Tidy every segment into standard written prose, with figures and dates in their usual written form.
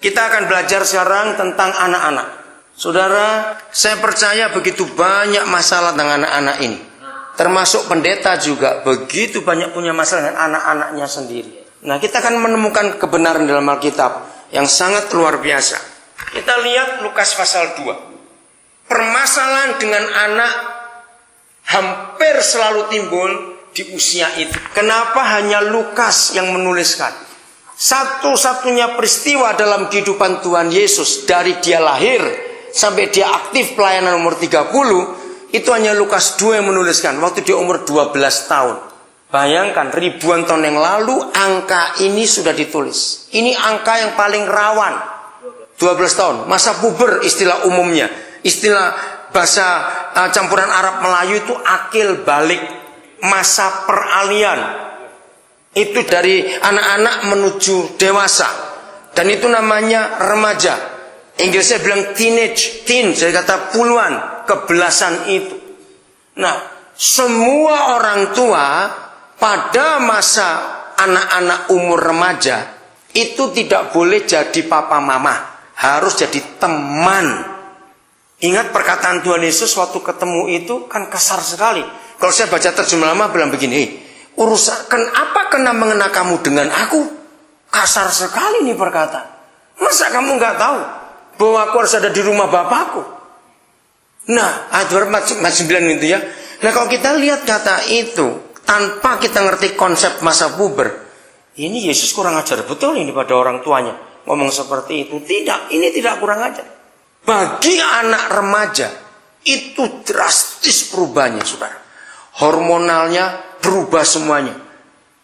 Kita akan belajar sekarang tentang anak-anak. Saudara, saya percaya begitu banyak masalah dengan anak-anak ini. Termasuk pendeta juga begitu banyak punya masalah dengan anak-anaknya sendiri. Nah, kita akan menemukan kebenaran dalam Alkitab yang sangat luar biasa. Kita lihat Lukas pasal 2. Permasalahan dengan anak hampir selalu timbul di usia itu. Kenapa hanya Lukas yang menuliskan? Satu-satunya peristiwa dalam kehidupan Tuhan Yesus dari dia lahir sampai dia aktif pelayanan umur 30, itu hanya Lukas 2 yang menuliskan waktu dia umur 12 tahun. Bayangkan ribuan tahun yang lalu angka ini sudah ditulis. Ini angka yang paling rawan. 12 tahun, masa puber istilah umumnya. Istilah bahasa campuran Arab Melayu itu akil balik, masa peralihan. Itu dari anak-anak menuju dewasa. Dan itu namanya remaja. Inggrisnya bilang teenage, teen, jadi kata puluhan, kebelasan itu. Nah, semua orang tua pada masa anak-anak umur remaja itu tidak boleh jadi papa mama, harus jadi teman. Ingat perkataan Tuhan Yesus waktu ketemu itu kan kasar sekali. Kalau saya baca terjemah lama bilang begini, urusan apa kena mengena kamu dengan aku? Kasar sekali nih perkataan. Masa kamu nggak tahu bahwa aku harus ada di rumah bapakku? Nah, ayat 9 itu ya. Nah, kalau kita lihat kata itu tanpa kita ngerti konsep masa puber, ini Yesus kurang ajar betul ini pada orang tuanya ngomong seperti itu. Tidak, ini tidak kurang ajar. Bagi anak remaja itu drastis perubahannya, saudara. Hormonalnya berubah semuanya.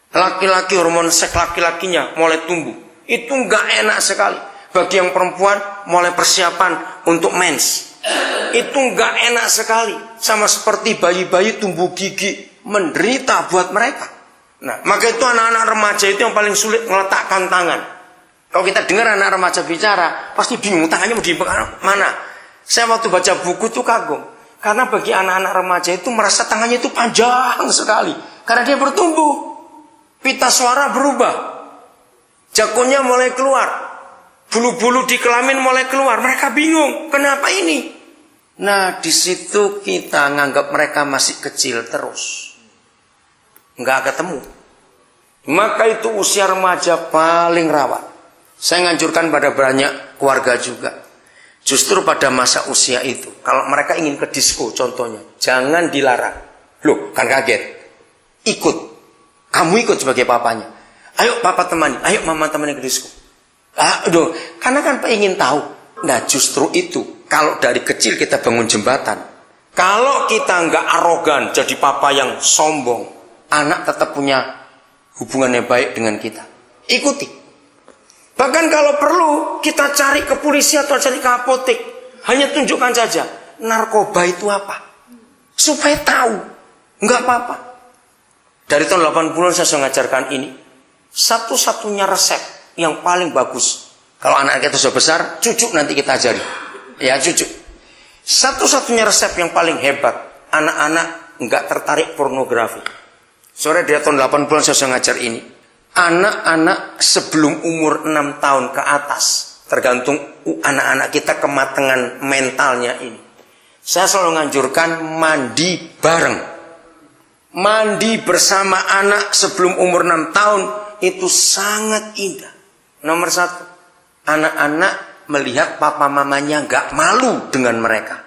Laki-laki hormon seks laki-lakinya mulai tumbuh. Itu nggak enak sekali. Bagi yang perempuan mulai persiapan untuk mens. Itu nggak enak sekali. Sama seperti bayi-bayi tumbuh gigi, menderita buat mereka. Nah, maka itu anak-anak remaja itu yang paling sulit meletakkan tangan. Kalau kita dengar anak remaja bicara, pasti bingung tangannya mau dipegang mana. Saya waktu baca buku itu kagum. Karena bagi anak-anak remaja itu merasa tangannya itu panjang sekali. Karena dia bertumbuh. Pita suara berubah. Jakunnya mulai keluar. Bulu-bulu di kelamin mulai keluar. Mereka bingung. Kenapa ini? Nah, di situ kita nganggap mereka masih kecil terus. Nggak ketemu. Maka itu usia remaja paling rawan. Saya nganjurkan pada banyak keluarga juga. Justru pada masa usia itu, kalau mereka ingin ke disko contohnya, jangan dilarang. Loh, kan kaget. Ikut. Kamu ikut sebagai papanya. Ayo papa temani, ayo mama temani ke disko. Aduh, karena kan ingin tahu. Nah, justru itu, kalau dari kecil kita bangun jembatan. Kalau kita nggak arogan, jadi papa yang sombong, anak tetap punya hubungan yang baik dengan kita. Ikuti. Bahkan kalau perlu kita cari ke polisi atau cari ke apotek. Hanya tunjukkan saja narkoba itu apa. Supaya tahu. Enggak apa-apa. Dari tahun 80 saya sudah mengajarkan ini. Satu-satunya resep yang paling bagus. Kalau anak kita sudah besar, cucu nanti kita ajari. Ya, cucu. Satu-satunya resep yang paling hebat. Anak-anak enggak tertarik pornografi. Sore dari tahun 80 saya sudah mengajar ini. Anak-anak sebelum umur 6 tahun ke atas, tergantung anak-anak kita kematangan mentalnya ini. Saya selalu menganjurkan mandi bareng. Mandi bersama anak sebelum umur 6 tahun itu sangat indah. Nomor 1, anak-anak melihat papa mamanya gak malu dengan mereka.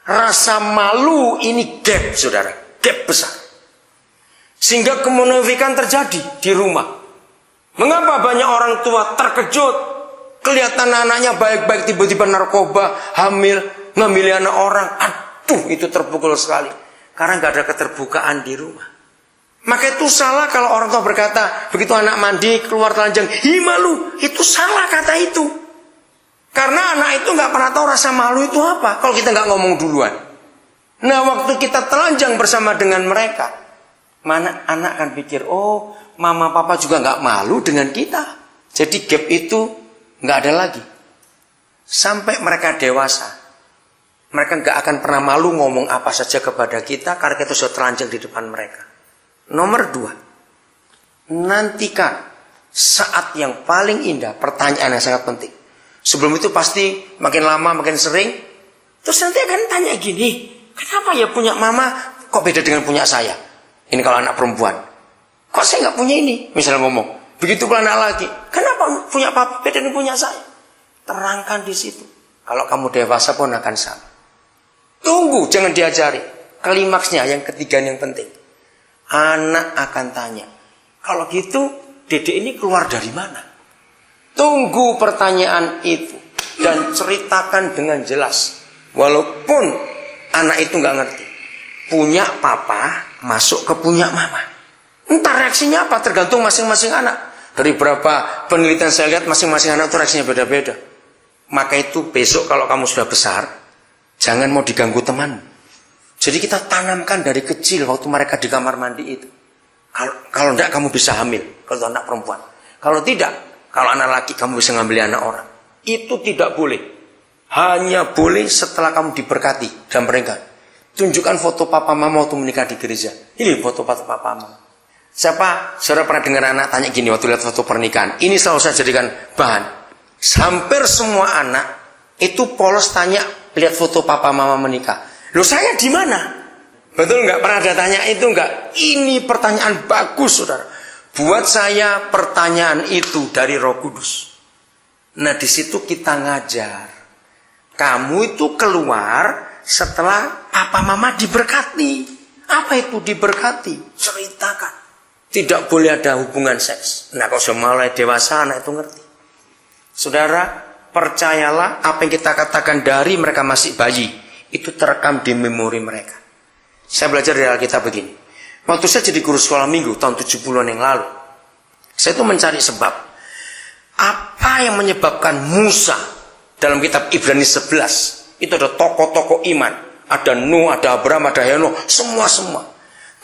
Rasa malu ini gap, saudara, gap besar. Sehingga kemunafikan terjadi di rumah. Mengapa banyak orang tua terkejut? Kelihatan anaknya baik-baik, tiba-tiba narkoba, hamil, ngambil anak orang. Aduh, itu terpukul sekali. Karena gak ada keterbukaan di rumah. Maka itu salah kalau orang tua berkata, begitu anak mandi, keluar telanjang, hi malu. Itu salah kata itu. Karena anak itu gak pernah tahu rasa malu itu apa. Kalau kita gak ngomong duluan. Nah, waktu kita telanjang bersama dengan mereka, mana anak kan pikir, oh mama papa juga nggak malu dengan kita. Jadi gap itu nggak ada lagi. Sampai mereka dewasa, mereka nggak akan pernah malu ngomong apa saja kepada kita karena kita sudah telanjang di depan mereka. Nomor 2, nantikan saat yang paling indah, pertanyaan yang sangat penting. Sebelum itu pasti makin lama makin sering, terus nanti akan tanya gini, kenapa ya punya mama kok beda dengan punya saya? Ini kalau anak perempuan, kok saya nggak punya ini? Misalnya ngomong, begitu pula anak laki, kenapa punya papa beda dengan punya saya? Terangkan di situ. Kalau kamu dewasa pun akan sama. Tunggu, jangan diajari. Klimaksnya yang ketiga yang penting. Anak akan tanya, kalau gitu dedek ini keluar dari mana? Tunggu pertanyaan itu dan ceritakan dengan jelas. Walaupun anak itu nggak ngerti. Punya papa masuk ke punya mama. Entah reaksinya apa, tergantung masing-masing anak. Dari berapa penelitian saya lihat, masing-masing anak itu reaksinya beda-beda. Maka itu besok kalau kamu sudah besar, jangan mau diganggu teman. Jadi kita tanamkan dari kecil waktu mereka di kamar mandi itu. Kalau tidak kamu bisa hamil, kalau itu anak perempuan. Kalau tidak, kalau anak laki kamu bisa ngambil anak orang. Itu tidak boleh. Hanya boleh setelah kamu diberkati dan pernikahan. Tunjukkan foto papa mama waktu menikah di gereja. Ini foto papa mama. Siapa? Saudara pernah dengar anak tanya gini waktu lihat foto pernikahan. Ini selalu saya jadikan bahan. Hampir semua anak itu polos tanya lihat foto papa mama menikah. Loh saya di mana? Betul nggak? Pernah ada tanya itu nggak? Ini pertanyaan bagus, saudara. Buat saya pertanyaan itu dari Roh Kudus. Nah di situ kita ngajar. Kamu itu keluar setelah papa mama diberkati. Apa itu diberkati? Ceritakan. Tidak boleh ada hubungan seks. Nah kalau sudah mulai dewasa anak itu ngerti. Saudara, percayalah apa yang kita katakan dari mereka masih bayi. Itu terekam di memori mereka. Saya belajar dari Alkitab begini. Waktu saya jadi guru sekolah minggu tahun 70-an yang lalu. Saya itu mencari sebab. Apa yang menyebabkan Musa dalam kitab Ibrani 11. Itu ada tokoh-tokoh iman. Ada Nuh, ada Abraham, ada Henokh. Semua.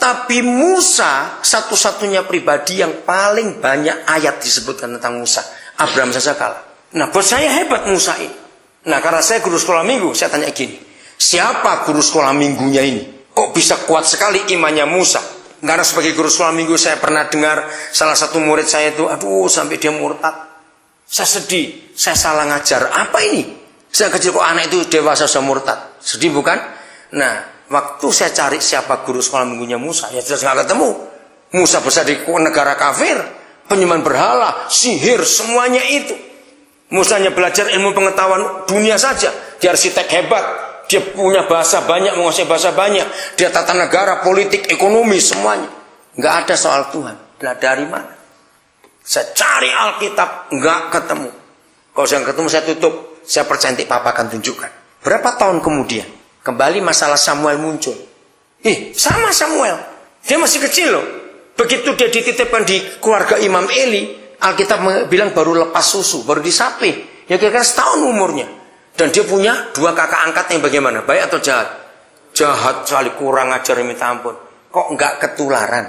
Tapi Musa satu-satunya pribadi yang paling banyak ayat disebutkan tentang Musa. Abraham saja kalah. Nah buat saya hebat Musa ini. Nah karena saya guru sekolah minggu, saya tanya gini. Siapa guru sekolah minggunya ini? Kok bisa kuat sekali imannya Musa? Karena sebagai guru sekolah minggu saya pernah dengar salah satu murid saya itu, aduh sampai dia murtad. Saya sedih, saya salah ngajar. Apa ini? Saya kecil kok anak itu dewasa sudah murtad. Sedih bukan? Nah, waktu saya cari siapa guru sekolah minggunya Musa, ya jelas nggak ketemu. Musa besar di negara kafir, penyembahan berhala, sihir, semuanya itu. Musa hanya belajar ilmu pengetahuan dunia saja. Dia arsitek hebat. Dia punya bahasa banyak, menguasai bahasa banyak. Dia tata negara, politik, ekonomi, semuanya. Nggak ada soal Tuhan. Nah dari mana? Saya cari Alkitab, nggak ketemu. Kalau saya ketemu, saya tutup. Saya percaya nanti Papa akan tunjukkan. Berapa tahun kemudian, kembali masalah Samuel muncul. Sama Samuel. Dia masih kecil loh. Begitu dia dititipkan di keluarga Imam Eli, Alkitab bilang baru lepas susu, baru disapi. Ya kira-kira setahun umurnya. Dan dia punya 2 kakak angkat yang bagaimana? Baik atau jahat? Jahat sekali, kurang ajar minta ampun. Kok nggak ketularan?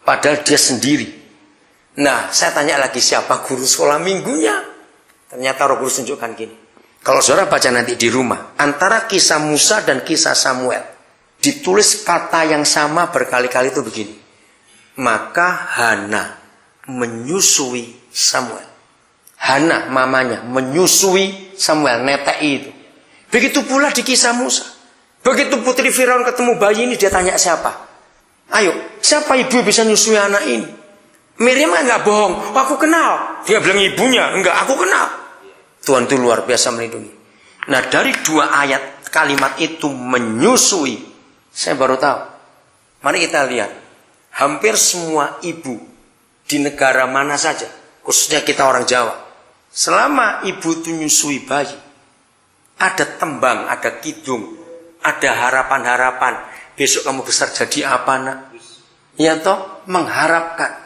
Padahal dia sendiri. Nah, saya tanya lagi siapa guru sekolah minggunya? Ternyata Roh Kudus tunjukkan gini. Kalau saudara baca nanti di rumah, antara kisah Musa dan kisah Samuel, ditulis kata yang sama berkali-kali itu begini. Maka Hana menyusui Samuel. Hana mamanya menyusui Samuel, netei itu. Begitu pula di kisah Musa. Begitu putri Firaun ketemu bayi ini, dia tanya siapa? Ayo, siapa ibu yang bisa nyusui anak ini? Miriam kan nggak bohong, aku kenal. Dia bilang ibunya, enggak, aku kenal. Tuhan itu luar biasa melindungi. Nah dari 2 ayat kalimat itu menyusui, saya baru tahu. Mari kita lihat, hampir semua ibu di negara mana saja, khususnya kita orang Jawa, selama ibu itu nyusui bayi, ada tembang, ada kidung, ada harapan-harapan. Besok kamu besar jadi apa nak? Ya toh, mengharapkan.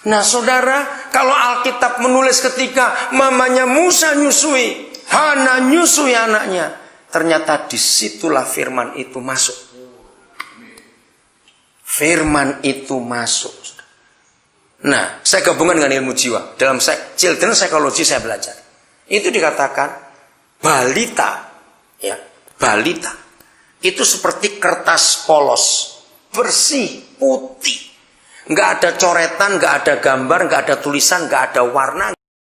Nah saudara, kalau Alkitab menulis ketika mamanya Musa nyusui, Hana nyusui anaknya, ternyata disitulah firman itu masuk. Firman itu masuk. Nah, saya gabungan dengan ilmu jiwa. Dalam children psychology saya belajar. Itu dikatakan balita, ya, balita itu seperti kertas polos, bersih, putih. Nggak ada coretan, nggak ada gambar, nggak ada tulisan, nggak ada warna.